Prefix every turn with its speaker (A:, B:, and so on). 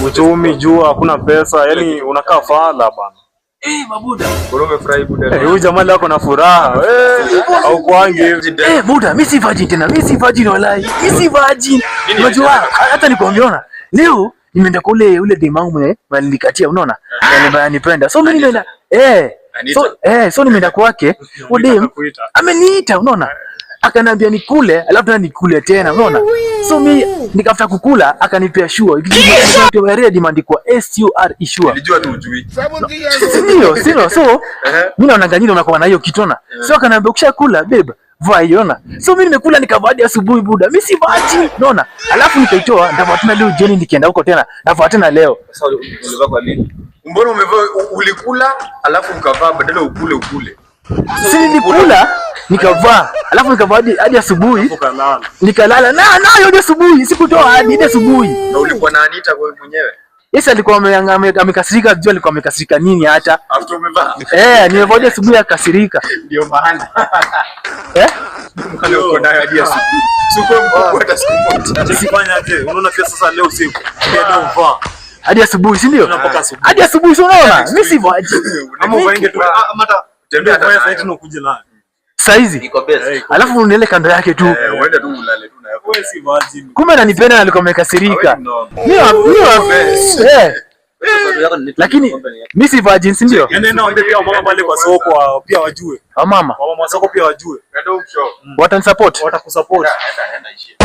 A: Uchumi juu hakuna pesa, yani unakaa fala bana.
B: Mabuda. Bora umefurahi buda.
A: Huyu jamaa lako na furaha. Au kwangi hivi.
C: Buda, mimi si virgin tena. Mimi si virgin wallahi. Mimi si virgin. Unajua hata nikwambiona. Leo nimeenda kule ule demangu mwenye nilikatia unaona? Ananipenda. So mimi nimeenda so nimeenda kwake. Udem ameniita unaona? Akaniambia nikule, alafu tena nikule tena unaona? So mimi nikafuta kukula akanipea sure. Ikijua ready imeandikwa SUR sure.
B: Nilijua tu ujui.
C: Sio. So mimi naona ganyini unakuwa na hiyo kitona. So akaniambia ukishakula babe, vaa iona. So mimi nimekula nikavaa hadi asubuhi buda. Mimi si vaji, unaona? Alafu nikaitoa ndavaa tena leo jioni nikienda huko tena. Navaa tena leo.
B: Sasa ulivaa kwa nini? Mbona umevaa ulikula alafu ukavaa badala ukule?
C: Si nilikula nikavaa alafu nikavaa hadi asubuhi nikalala na hadi asubuhi sikutoa hadi asubuhi.
B: Na ulikuwa na Anita wewe mwenyewe?
C: Yes, alikuwa amekasirika, jua alikuwa amekasirika nini hata
B: after umevaa
C: nimevaa asubuhi akasirika
B: ndio maana mkale uko nayo hadi asubuhi siko mkubwa hata siku moja
A: sifanya aje. Unaona pia sasa leo usiku ndio uvaa
C: hadi asubuhi si ndio? Hadi asubuhi unaona mimi si vaji
A: ama uvaenge tu hata tembea kwa sasa hivi ukuje naye
C: saizi niko best alafu unaele kando yake tu
B: uende tu ulale tu na yako
A: wewe si virgin
C: kumbe ananipenda na alikuwa amekasirika mimi lakini mimi si virgin si ndio?
A: Nenda naombe pia mama pale kwa soko pia wajue
C: mama
A: wa soko pia wajue
C: watanisupport
A: watakusupport
B: enda ishie